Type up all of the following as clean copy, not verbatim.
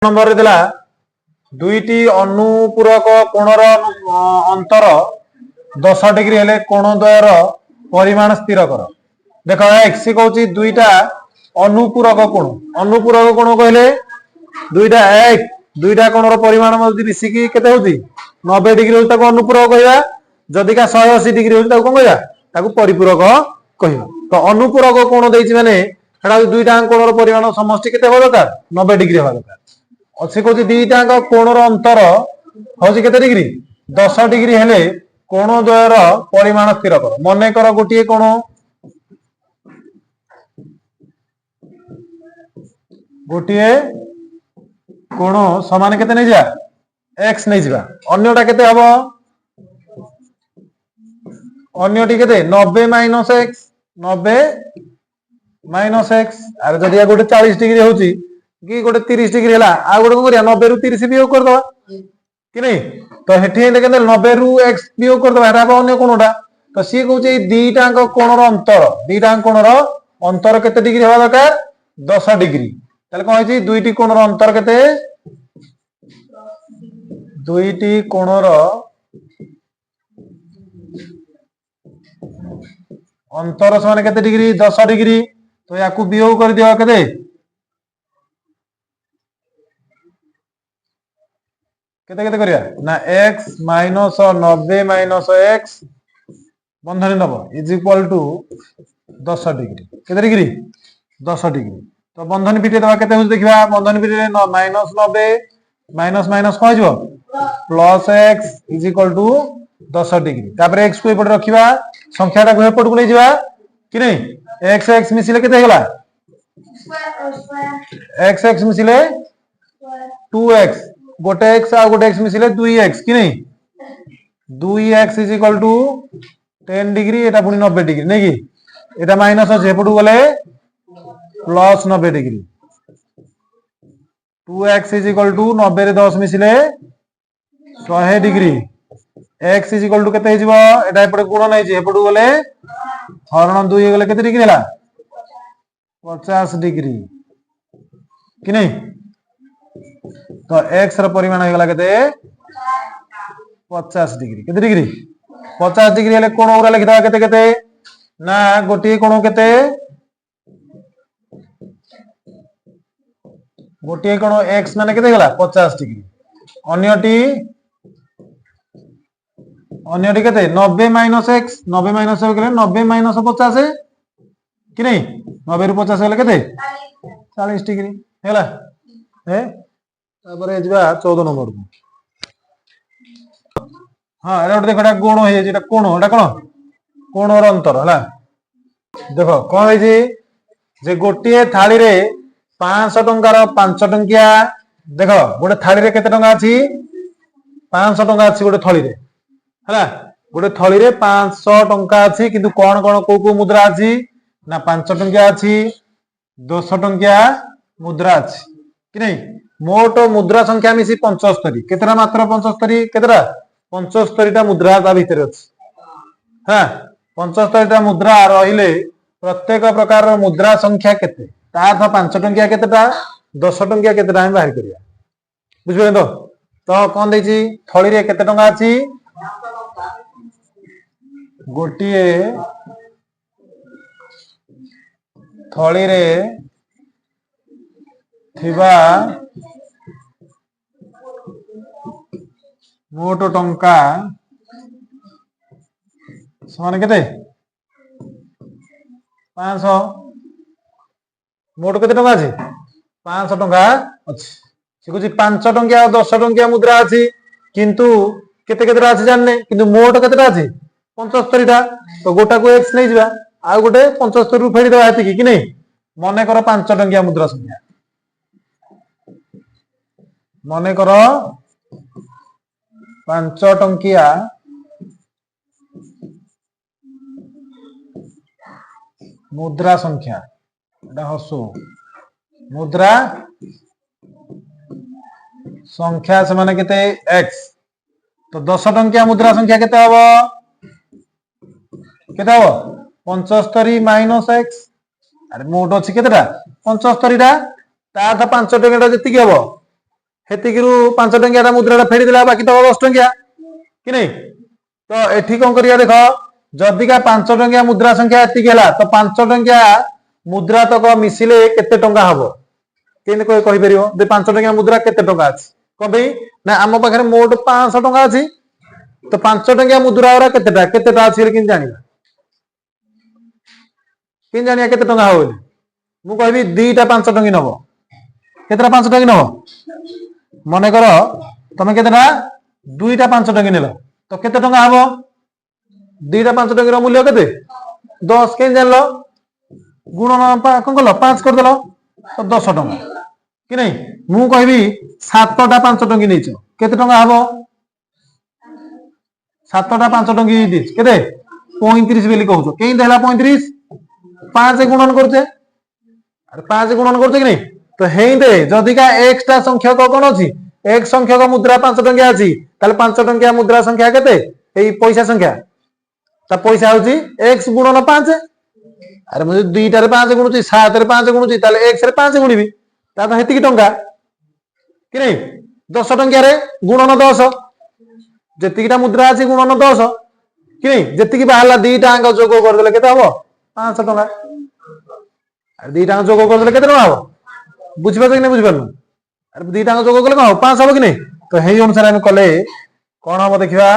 Number देला दुईटी अनुपूरक कोणर अंतर 10 डिग्री हेले कोण द्वयर परिमाण स्थिर कर। देख एक्स कहूँ दुईटा अनुपूरक कोण कहले दुईटा एक दुईटा कोणर परिमाण मिसिकी केते होती 90 डिग्री होती अनुपूरक कहवा जदि का 180 डिग्री होती कौन कहवा परिपूरक कहवा। तो अनुपूरक कोण देछि माने दुईटा कोणर परिमाण समष्टि केते हो दरकार 90 डिग्री हो दरकार। अच्छे कहते दीटा कोणर अंतर हूँ केते डिग्री 10 डिग्री हेले कोण द्वयर परिमाण स्थिर कर। मन कर गोटे कोण समान केते नहीं जा एक्स नहीं जा अन्यटा केते हबो अन्यटी केते 90 माइनस एक्स 90 माइनस एक्स। अरे जदि गोटे 40 डिग्री होची कि गोटे 30 डिग्री है आ गोटे कौन 90 रु 30 वियोग करदे कि नहीं। तो हेठी 90 रु एक्स वियोग करदे अन्य कोणटा। तो सी कहूँ दीटा कोणर अंतर केते डिग्री हवा दरकार 10 डिग्री। ताले कौन है दुईटी कोणर अंतर केते दुईटी कोणर अंतर समान केते डिग्री 10 डिग्री। तो या वियोग कर दिया केते केते केते करिया ना x माइनस 90 माइनस x बंधनी नब इज इक्वल टू 10 डिग्री केते डिग्री 10 डिग्री। तो बंधनी पिटे दबा केते होछ देखिबा बंधनी पिटे माइनस 90 माइनस माइनस कौन हो plus x is equal to 10 degree. तापर x को एपट रखिबा संख्याटा को एपट को ले जिबा कि नहीं x x मिसिले केते हेला x x मिसिले 2x गोटे एक्स आ गोटे एक्स मिसिले 2x कि नहीं 2x is equal to 10 degree एटा पुनी 90 डिग्री नहीं कि एटा माइनस अछि एपटू गले plus 90 degree 2x is equal to 90 रे 10 मिसिले 100 degree x is equal to केते हिजबो एटा एपटे गुण नै जे एपटू गले हरण 2 गले केते डिग्री हला 50 डिग्री कि नहीं। तो एक्स र परिमाण हो गला केते 50 डिग्री केते डिग्री 50 डिग्री हेले कोण उरा लिखि दवा केते केते ना गोटी कोण केते गोटी कोण एक्स माने केते गला 50 डिग्री अन्यटी केते 90 माइनस एक्स 90 माइनस हो गले 90 माइनस 50 कि नहीं 90 रु 50 गले केते 40 डिग्री हेला हे तापर एजबा 14 नंबर को। हां एटा देखो एटा गुण हे जेटा कोण एटा कोन कोणर अंतर हला देखो कोन हे जे गोटे थाली रे 500 टंकार 5 टंकिया देखो गोटे थाली रे केते टंका अछि 500 टंका अछि गोटे थाली रे हला गोटे थाली रे 500 टंका अछि किंतु कोन कोन को मुद्रा अछि ना 5 टंकिया अछि 200 टंकिया मुद्रा अछि कि नहीं। मोट मुद्रा संख्या मिसी 75 केतरा मात्र 75 केतरा 75 टा मुद्रा ता भीतर अछि हां 75 टा मुद्रा रहिले प्रत्येक प्रकार मुद्रा संख्या केते ता अर्थ 5 टंकिया केतेटा 10 टंकिया केतेटा हम बाहर करिया बुझबे तो कोन दैछि थळी रे केते टंका अछि गोटिए थळी रे थिबा मोट टंका समान केते 500 मोट केते टंका अछि 500 टंका अछि से कुछ 5 टंकिया 10 टंकिया मुद्रा अछि किंतु केते केतेटा अछि जानने किंतु मोट केतेटा अछि 75 टा। तो गोटा को x नहीं जिबा आ गोटे 75 रु फेरी देबा हेति कि नहीं मने कर 5 टंकिया मुद्रा संख्या मने कर 5 टंकिया मुद्रा संख्या हसो मुद्रा संख्या से माने केते x। तो 10 टंकिया मुद्रा संख्या केते हबो 75 माइनस x अरे मोट अछि केतेटा 75 टा ता 5 टंकिया जति के हबो हेतिकिरू 5 टंकिया मुद्रा फेरी देला बाकी तो 10 टंकिया कि नहीं। तो एठी कौन करिया देख जदिका 5 टंकिया मुद्रा संख्या एतिक है तो 5 टंकिया मुद्रा तक मिसिले केते टंका हबो केन कोई कहि परियो जे 5 टंकिया मुद्रा केते टंका अछि को भाई ना आम पाखरे मोट 500 टंका अछि तो 5 टंकिया मुद्रा ओरा केतेटा अछि किन जानिबा किन जानिया केते टंका हो मु कहबी 2टा 5 टंकी नबो केतेटा 5 टंकी नबो मने करो तमे केतेटा 2टा 5 टंकी नेलो तो केते टंका हबो 2टा 5 टंकी रो मूल्य केते 10 केन जानलो गुणन कोन कलो 5 कर देलो तो 10 टंका कि नहीं मु कहबी 7टा 5 टंकी नेचो केते टंका हबो 7टा 5 टंकी दिस केते 35 बेली कहउछो केन देला 35 5 गुणन करछे अरे 5 गुणन करछे कि नहीं तो हेई दे जदिका एक्स्ट्रा संख्यक कोन अछि एक संख्यक मुद्रा 5 टंकिया अछि ताले 5 टंकिया मुद्रा संख्या केते एई पैसा संख्या ता पैसा होची x गुणन 5 अरे मुझे 2टा रे 5 गुणुची 7 रे 5 गुणुची ताले x रे 5 गुणिबी ता तो हेती की टंका कि नहीं 10 टंकिया रे गुणन 10 जेतिकीटा मुद्रा अछि गुणन 10 कि नहीं जेतिकी बाहला 2टा अंक जोग कर देले केते हबो 500 टंका अरे 2टा अंक जोग कर देले केते टंका हबो बुझिबा कि नहीं बुझिबानु अरे 2टा अंक जोग करले कोन 5 हबो कि नहीं तो हेई अनुसार हम कले कोन हबो देखिबा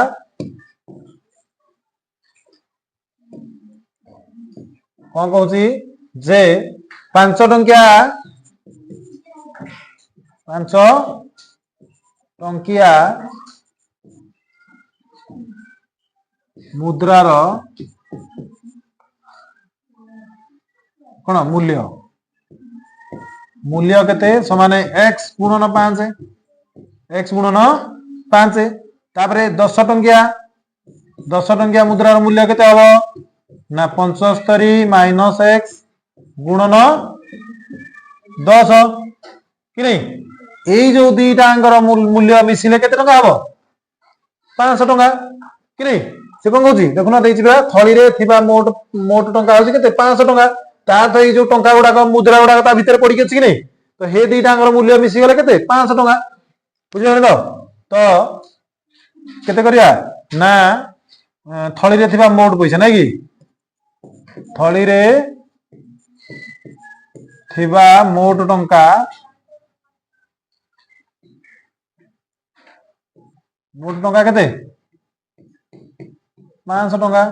कौन कहूची जे 5 टंकिया 5 टंकिया मुद्रार कौन मूल्य मूल्य केते समान x गुणन 5 x गुणन 5 तापरे 10 टंकिया मुद्रार मूल्य केते हबो ना 75 माइनस x गुणन 10 कि नहीं एई जो 2टा अंकर मूल्य मिसिले केते टंका हबो 500 टंका कि नहीं से कोन कहूची देखुना देछि बा थळी रे थिबा मोट टंका होची केते 500 टंका ता तो एई जो टंका गुडा को मुद्रा गुडा ता भीतर पड़ी गेछि कि नहीं तो हे 2टा अंकर मूल्य मिसि गेले केते 500 टंका बुझिले तो केते करिया ना थळी रे थिबा मोट पैसा नै कि थळी रे थिबा मोट टंका केते 500 टंका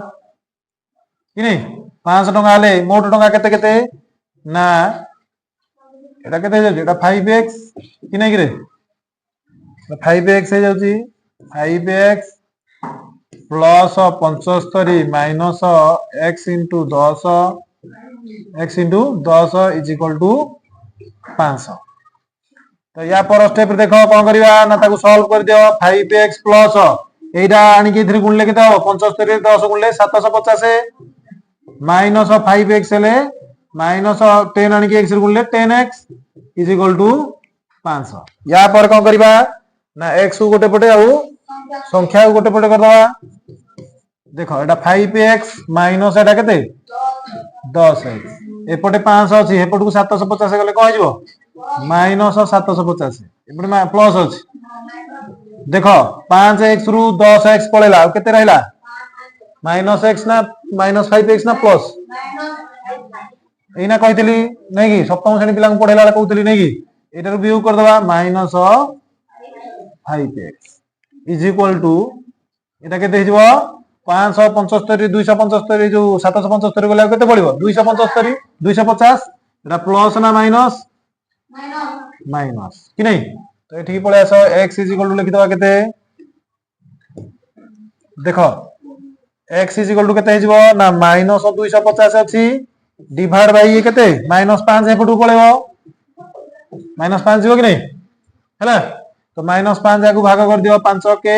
कि नहीं 500 टंका हले मोट टंका केते केते ना एटा केते हे एटा 5x कि नहीं रे 5x हे जाउची 5x plus 75 minus x into 10 is equal to 500 तो या पर स्टेप देखो कौन करिया ना ताको सॉल्व कर दियो 5x प्लस एटा आनी के इधर गुणले केते हो 75 रे 10 गुणले 750 माइनस 5x हेले माइनस 10 आनी के x रे गुणले 10x इज इक्वल टू 500 या पर कौन करिबा ना x को गोटे पटे आउ संख्या को गोटे पटे कर दवा देखो एटा 5x माइनस एटा केते 10x एपटे 500 अछि एपट को 750 गले को हिजो माइनस 750 एपटे प्लस अछि देखो 5x रु 10x पळेला केते रहला माइनस x ना माइनस 5x ना प्लस एना कहितली नै कि सप्तम श्रेणी पिला को पढेला कहउतली नै कि एटार व्यू कर दवा minus 5x is equal to एटा केते हिजो 575 275 जो 775 गला केते पड़िबो 275 250 एटा प्लस ना माइनस माइनस कि नहीं तो एठी पळे आसो x इज इक्वल टू लिखि दवा केते देखो x इज इक्वल टू केते हिजो ना माइनस 250 अछि डिवाइड बाय ये केते माइनस 5 एपटू पळेबो माइनस 5 जीवो कि नहीं हैला तो माइनस 5 जाकू भाग कर दियो 5 के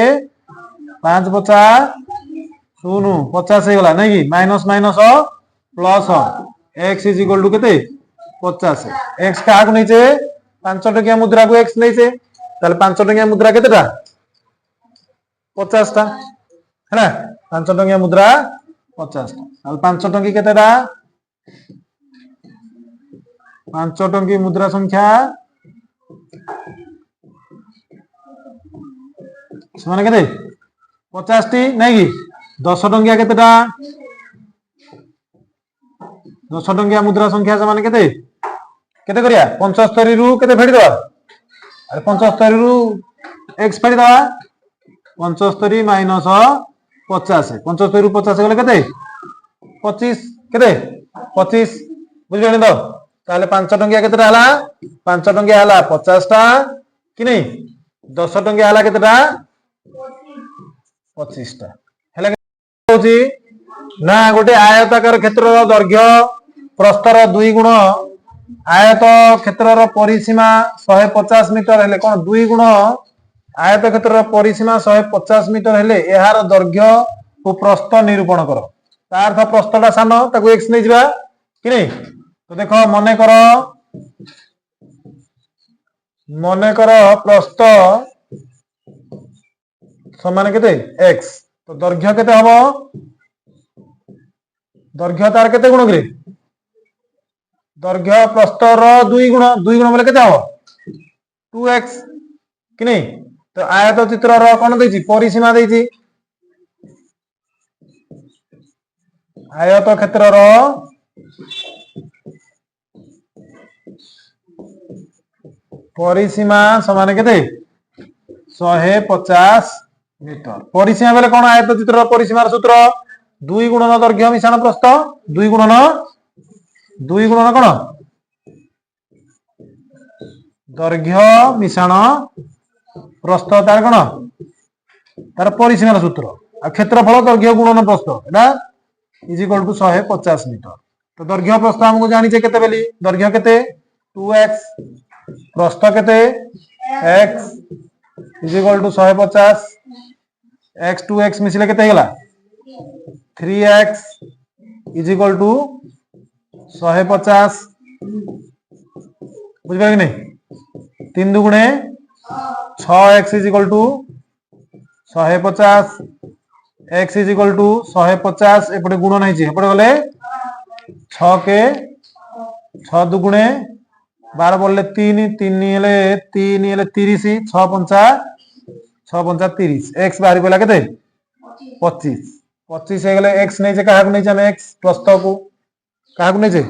5 50 शून्य 50 हे गला नै कि minus minus plus x is equal to केते 50 x का आगु नैचे 5 टकिया मुद्रा को x नैचे ताले 5 टकिया मुद्रा केतेटा 50 टा हैला 5 टकिया मुद्रा 50 टा ताले 5 टंकी केतेटा 5 टंकी मुद्रा संख्या समान केते 50 टी नहीं कि 10 टंकिया केतेटा 10 टंकिया मुद्रा संख्या समान केते केते करिया 75 रु केते फेडी दवा अरे 75 रु x फेडी दवा 75 माइनस 50 75 रु 50 गले केते 25 केते 25 बुझिबे तो ताले 5 टंकिया केतेटा हला 5 टंकिया हला 50 टा कि नहीं 10 टंकिया हला केतेटा 25 टा हेला होची ना गोटे आयताकार क्षेत्रर दैर्घ्य प्रस्थर 2 गुण आयत क्षेत्रर परिसीमा 150 मीटर हेले कोन 2 गुण आयत क्षेत्रर परिसीमा 150 मीटर हेले एहार दैर्घ्य और प्रस्थ निरूपण करो तार अर्थ प्रस्थटा सान ताको x नै जिबा कि नहीं तो देखो मने करो प्रस्थ समान केते x तो दैर्घ्य केते हबो दैर्घ्य तार केते गुण करे दैर्घ्य प्रस्थर 2 गुण बोले केते हबो 2x कि नहीं तो आयत चित्रर कोन देछि परिसीमा देछि आयत क्षेत्रर परिसीमा समान केते 150 मीटर परिसीमा बेले कोन आयत चित्रर परिसीमार सूत्र 2 गुणन दैर्घ्य मिश्रण प्रस्थ 2 गुणन कोन दैर्घ्य मिश्रण प्रस्थ तार कोन तार परिसीमार सूत्र आ क्षेत्रफल दैर्घ्य गुणन प्रस्थ एटा इज इक्वल टू 150 मीटर तो दैर्घ्य प्रस्थ हमको जानिछे केते बेली दैर्घ्य केते 2x प्रस्थ केते x is equal to 150 x 2x मिसिले केते हेला 3x इज इक्वल टू 150 बुझबे कि नहीं 3 दुगुणे 6x is equal to 150 x is equal to 150 एपटे गुण नहीं छी एपटे गले 6 के 6 दुगुणे 12 बोलले 3 3 हेले 3 हेले 30 6 पंचा 30 x बाहरी पला केते 25 25 हे गले x नहीं जे काहा को नहीं जे हम x प्रस्थ को काहा को नहीं जे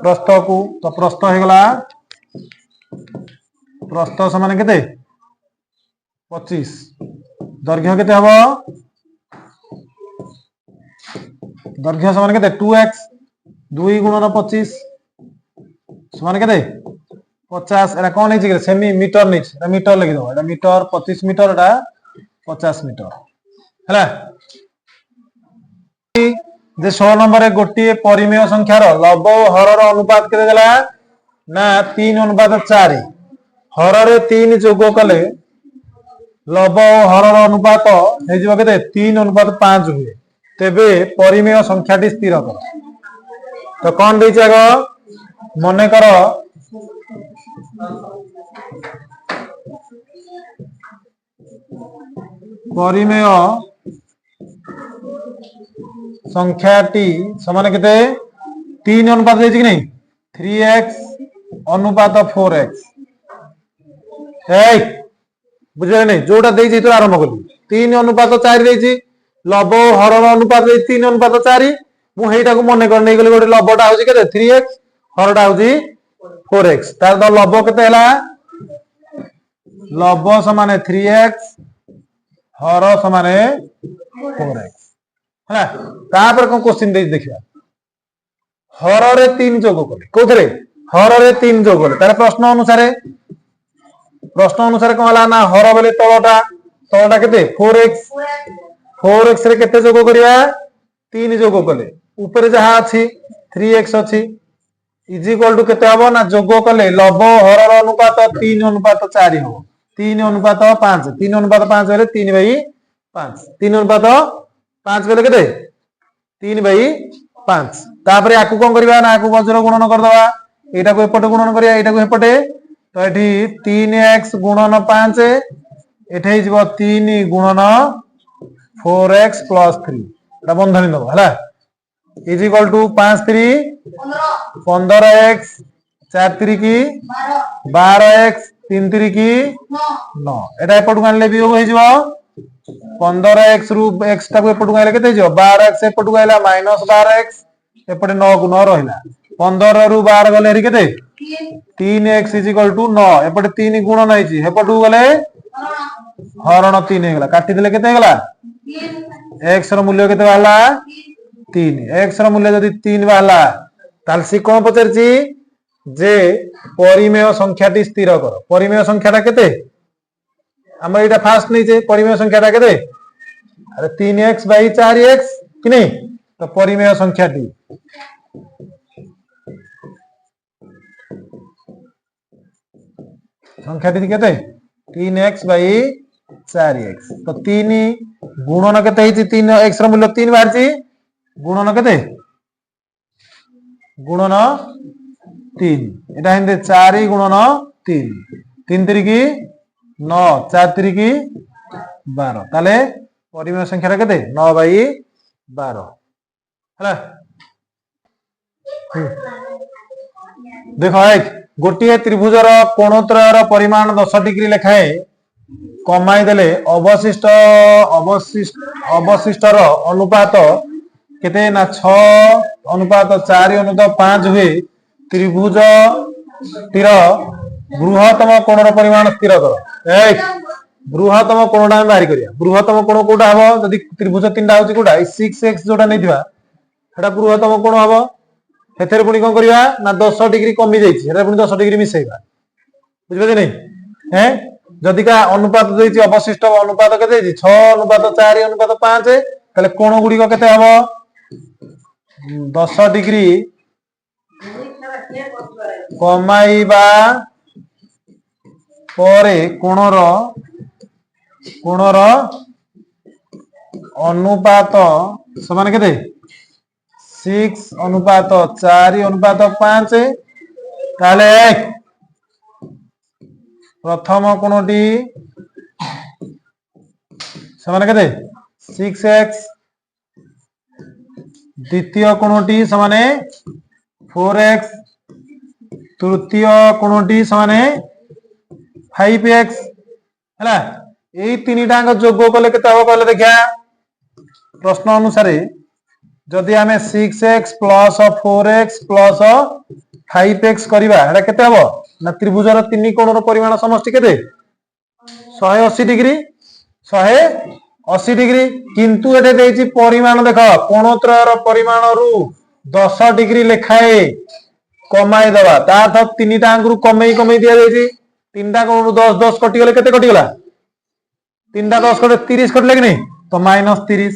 प्रस्थ को तो प्रस्थ हे गला प्रस्थ समान केते 25 दैर्घ्य केते हबो दैर्घ्य समान केते 2x 2 गुणन 25 समान केते 50 एटा कोन हे सेमी मीटर नहीं एटा मीटर लिखि दो एटा मीटर 25 मीटर एटा 50 मीटर हैला जे 16 नंबर रे गोटी परिमेय संख्यार लव हरर अनुपात केते देला ना 3:4 हर रे 3 जोग कले लव हरर अनुपात हे जिवो केते 3:5 हुए तेबे परिमेय संख्याटी स्थिर कर तो कौन देछि आगो मने करो परिमेय संख्याटी समान केते 3 अनुपात देछि कि नहीं 3x अनुपात 4x ए बुझले नहीं जोटा देछि तो आरंभ करी 3 अनुपात 4 देछि लव हरर अनुपात 3:4 मु हेटा को मने कर नै गले गोटे लवटा होछि केते 3x हरटा होछि 4x तार द लव केते हला लव समान 3x हर समान 4x हला तापर को क्वेश्चन दे देखिया हर रे 3 जोग कले कोथरे हर रे 3 जोग कले तार प्रश्न अनुसार कोन हला ना हर बेले तळटा केते 4x रे केते जोग करिया 3 जोग कले ऊपर जहा अछि 3x अछि इज इक्वल टू केते हबो ना जोग कले लव हरर अनुपात 3:4 हो 3:5 3:5 बेले 3/5 3:5 बेले केते 3/5 तापरे आकु कोन करबा ना आकु वज्र गुणन कर दवा एटा को एपटे गुणन करिया एटा को एपटे तो एठी 3x गुणन 5 एठे जिवो 3 गुणन 4x + 3 एटा बंधनी दबो हला इज इक्वल टू 5 3 15x 4 3 की 12x 3 3 की 9 एटा एपट गानले भी हो जिवो 15x रु x टाको एपटु आइले केते जो 12x एपटु आइला -12x एपटे 9 को 9 रहिला 15 रु 12 गले हेरी केते 3x = 9 एपटे 3 गुण नै छि एपटु गले हरण 3 हेगला काटी देले केते हेगला x रो मूल्य केते बाहला 3 x रो मूल्य जदी 3 बाहला ताल सी कोन पचरछि जे परिमेय संख्याटी स्थिर करो परिमेय संख्याटा केते हम एटा फास्ट नै जे परिमेय संख्याटा केते अरे 3x / 4x कि नै तो परिमेय संख्याटी केते 3x / 4x तो 3 गुणन केते हिची 3x रो मूल्य 3 बाहरची गुणन केते गुणन 3 এটা হিন্দে 4 গুণন 3 3 3 কি 9 4 3 কি 12 তাহলে পরিমেয় সংখ্যাটা কেতে 9/12 ହେଲା देखो एक गोटे त्रिभुजर कोणत्रयर परिमाण 10 डिग्री लेखाए कमाई देले अवशिष्टर अनुपात केते ना 6:4:5 हुए त्रिभुज तिर बृहत्तम कोणर परिमाण स्थिर कर एक बृहत्तम कोणटा हम बाहरी करिया बृहत्तम कोण कोटा हबो जदी त्रिभुज तीनटा होची कोटा 6x जोटा नैथिबा हेटा बृहत्तम कोण हबो हेथेर पुनी कोन करिया ना 10 डिग्री कमी जाईछि हेटा पुनी 10 डिग्री मिसेइबा बुझबे नै हैं जदी का अनुपात देछि अवशिष्ट अनुपात केते देछि 6:4:5 तले कोण गुडी को केते हबो 10 डिग्री कमाइबा परे कोणर अनुपात समान केते 6:4:5 ताले प्रथम कोणटी समान केते 6x द्वितीय कोणटी समान 4x तृतीय कोणटी समान 5x हैला एई तीनटांग जोग कले केते हो कहले देखा प्रश्न अनुसार जदि हमें 6x + 4x + 5x करिबा एटा केते हो ना त्रिभुजर तीन कोणर परिमाण समष्टि केते 180 डिग्री 180 डिग्री किंतु एटे देछि परिमाण देखो कोणत्रयर परिमाण रु 10 डिग्री लेखाए कमाई दबा ता तो तीनटा अंगरु कमई दिया जायछि तीनटा कोण 10 10 कटि गेले केते कटि गेला तीनटा 10 कटे 30 कटले कि नै तो -30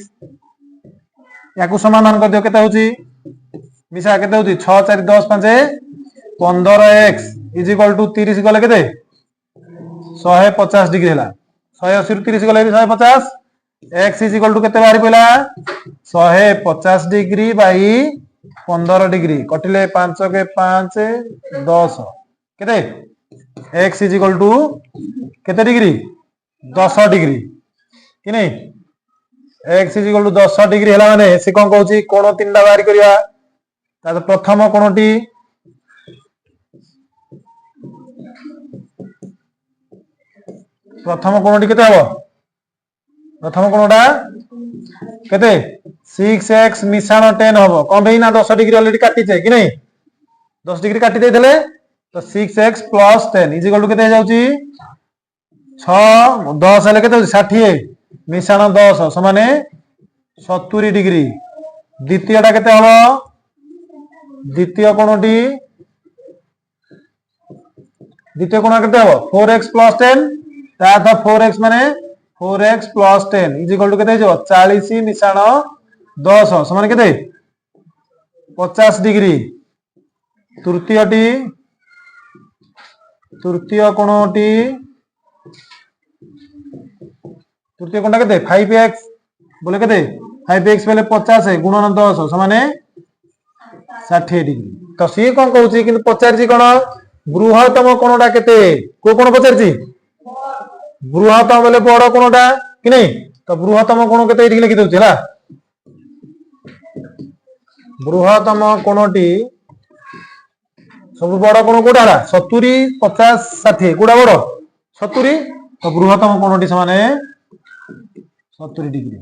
याकू समाधान कर दियो केते होची मिसा केते होची 6 4 10 5 15x = 30 गले केते 150 डिग्री हला 180 रु 30 गले 150 x = केते बाहरी पइला 150 डिग्री बाई 15 डिग्री कटिले 5 के 5 10 केते x = केते डिग्री 10 डिग्री कि नै x = 10 डिग्री हला माने से कोन कहूची कोण तीनटा बाहरी करिया ता प्रथम कोणटी केते हबो प्रथम कोणटा केते 6x मिसाण 10 हबो कोन बेना 10 डिग्री ऑलरेडी काटी छै कि नै 10 डिग्री काटी देथले तो 6x + 10 = केते जाउची 6 10 हेले केते 60 मिसाण 10 समाने 70 डिग्री द्वितीयटा केते हबो द्वितीय कोणटी द्वितीय कोण केते हबो 4x + 10 ता था 4x माने 4x + 10 = केते जो 40 मिसाण 10 समान केते 50 डिग्री तृतीय कोणटी तृतीय कोणटा केते 5x बोले केते 5x पहले 50 गुणन 10 समान 60 डिग्री तो सी कोन कहूची किंतु पचारची कोन बृहत्तम कोणटा केते को कोन पचारची बृहत्तम बोले बड़ कोणटा कि नै तो बृहत्तम कोण केते एठी लिखि दउची हला बृहत्तम कोणटी सब बड़ कोण कोडा हला 70 50 60 कोडा बड़ 70 तो बृहत्तम कोणटी समान 70 डिग्री है।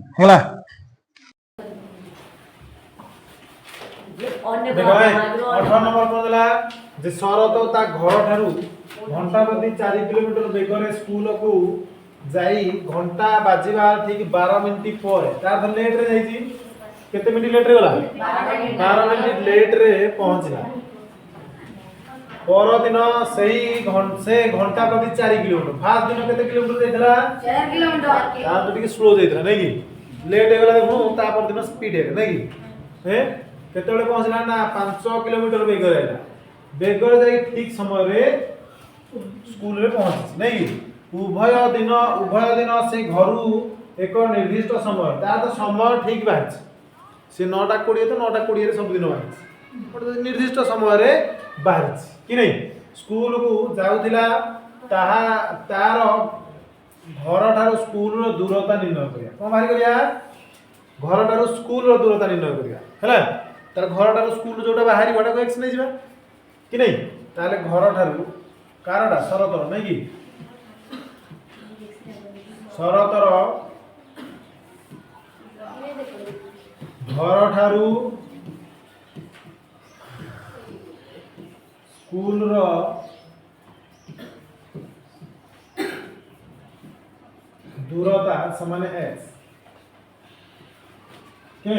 देखो 18 नंबर कौन देला जे शरत ता घर ठारू घंटा प्रति 4 किलोमीटर बेगरे स्कूल को जाई घंटा बाजिबा ठीक 12 मिनिट पर तार लेट रे जाईची केते मिनिट लेट रे गला 12 मिनिट लेट रे पहुंचला पर दिन से घंटा प्रति 4 किलोमीटर फास्ट दिन केते किलोमीटर जाइतला 4 किलोमीटर ता तो ठीक स्लो जाइतला नै कि लेट हे गला देखो ता पर दिन स्पीड है नै कि हे केतेबेले पहुंचला ना 500 किलोमीटर बेगर आइला बेगर जाई ठीक समय रे स्कूल रे पहुंच नै उभय दिन से घरु एक निर्दिष्ट समय ता तो समय ठीक बाछ से 9:20 तो 9:20 रे सब दिन बाछ बट निर्दिष्ट समय रे बाहर कि नै स्कूल को जाउतिला ताहा तार घर ठारो स्कूल रो दूरता निर्णय करिया कोन बाहर करिया घर ठारो स्कूल रो दूरता निर्णय करिया हैला तार घर ठारो स्कूल जोटा बाहरी बडा को एक्स नै जिबा कि नै ताले घर ठारो कारडा शरतर नै कि शरतर घर ठारू स्कूल रो दूरता समान x के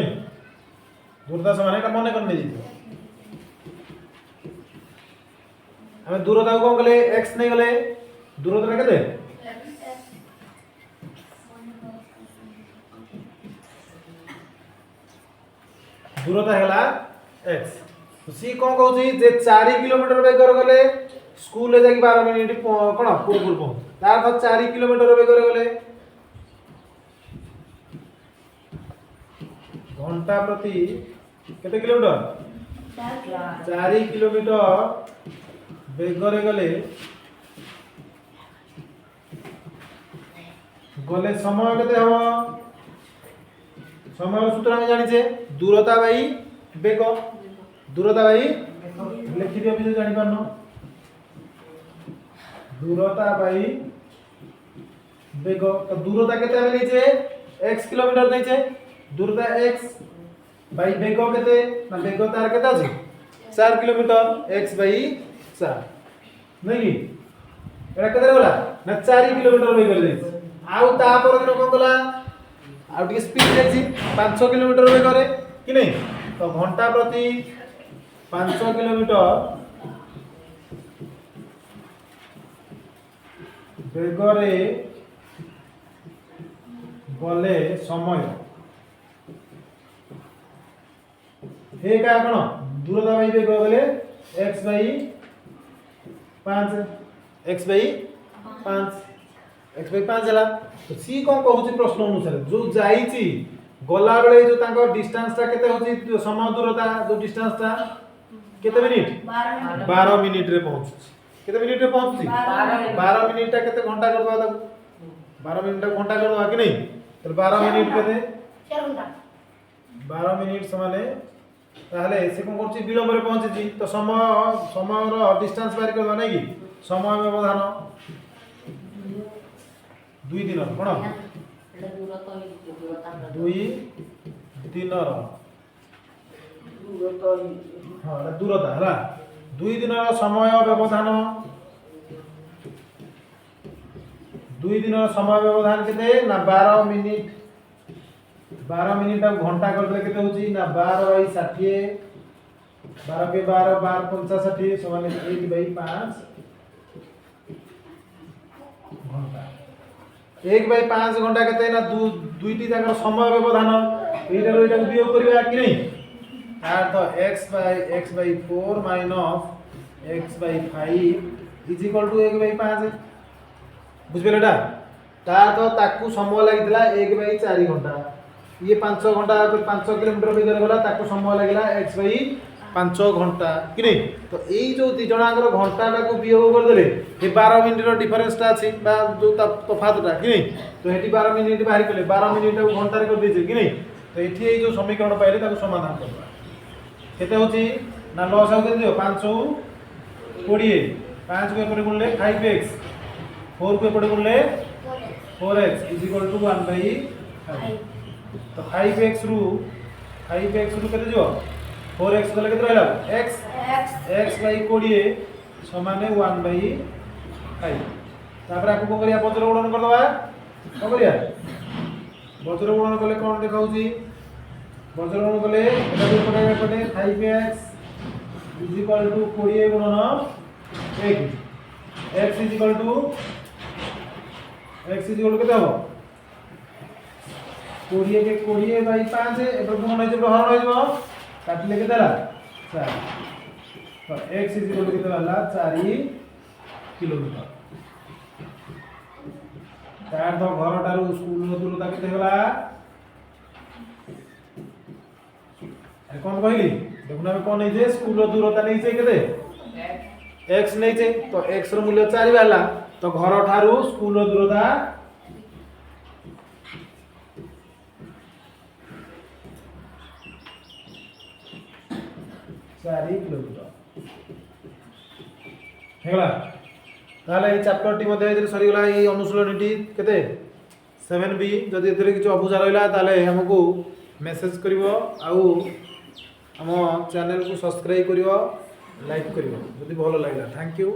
दूरता समान का मने करने दीजिए हमें दूरता को गले x नहीं गले दूरता केते दूरता हैला x तो सी कोन कहउची जे 4 किलोमीटर बेगर गले स्कूल ले जाकी 12 मिनिट कोन पूर्व पहुंच तार तो 4 किलोमीटर बेगर गले घंटा प्रति केते किलोमीटर 4 किलोमीटर बेगरे गले गले समय केते हो समय सूत्र हम जानि छे दूरता बाई बेग दूरता बाई लिखि दियो बिजो जानि पारनो दूरता बाई बेग तो दूरता केते हम लेछे x किलोमीटर नै छे दूरता x बाई बेग केते ना बेग तार केते अछि 4 किलोमीटर x बाई 4 नै कि एरा केते होला ना 4 किलोमीटर बेग रे आउ ता पर दिन कोन गला आउ टी स्पीड देखि 500 किलोमीटर बेगरे कि नै तो घंटा प्रति 500 किलोमीटर बेगरे गले समय हे का कोन दूरता बाई बेग गले x बाई 5 x बाई 5 हला तो सी कोन कहउची प्रश्न अनुसार जो जाईची गला बेले जो तांको डिस्टेंस ता केते होची समय दूरता जो डिस्टेंस ता केते मिनिट 12 मिनिट रे पहुंची केते मिनिट रे पहुंची 12 मिनिट ता केते घंटा कर दवा ताको 12 मिनिट ता घंटा कर दवा कि नहीं तो 12 मिनिट केते 4 घंटा 12 मिनिट समाने ताहले से कोन करची विलंब रे पहुंची तो समय रो डिस्टेंस बाहर कर दवा नै कि समय व्यवधान 2 दिन कोन 2 दिन हाँ दूरता है 2 दिन समय व्यवधान 2 दिन समय व्यवधान केते ना 12 मिनिट घंटा कर दे केते होची ना 12 बाई 60 12 के 12 65 समान 1 बाई 5 घंटा 1 बाई 5 घंटा केते ना दुईटी जाकर समय व्यवधान एटा रो एटा वियोग करबा कि नहीं तार तो x by 4 minus x by 5 is equal to 1 by 5 बुझबेलटा तार तो ताकू समय लागितला 1 by 4 घंटा ये 5 घंटा 5 किलोमीटर भीतर गला ताकू समय लागिला x by 5 घंटा कि नहीं तो एई जो दि जणाकर घंटा टाकू वियोग कर देले ये 12 मिनिट रो डिफरेंस ता अछि बा जो तफातटा कि नहीं तो हेटी 12 मिनिट बाहर कले 12 मिनिट को घंटा रे कर देजे कि नहीं तो एठी एई जो समीकरण पाइले ताकू समाधान करबा केते होची ना लॉस आउ दियो 5 20 5 को एपटे गुणले 5x 4 को एपटे गुणले 4x = 1/5 तो 5x रु केते जो 4x गले केते रहला x बाई 20 समान 1/5 तापर आपको को करिया वज्र गुणन कर दवा को करिया वज्र गुणन कले कोन देखाउची वज्र गुणन कले एटा भी पड़े 5x = 20 गुणन 1 x = केते हो 20 के 20/5 एटा गुणन है जब हरण हो काटले के देला 4 तो x = केते वाला 4 किलोमीटर तार तो घर टारू स्कूल दूरता केते होला अरे कोन कहली देखुना में कोन है स्कूल दूरता नहीं छै केते x नहीं छै तो x रो मूल्य 4 वाला तो घर ठारू स्कूल दूरता 4 किलोमीटर हेगला ताले এই চ্যাপ্টারটি মধ্যে এদের সরি গলা এই অনুশীলনীটি কেতে 7b যদি এদের কিছু অবুঝা রইলা তাহলে हमकु মেসেজ করিবো আউ ଆମ চ্যানেল কো সাবস্ক্রাইব করিবো লাইক করিবো যদি ভালো লাগলা থ্যাংক ইউ।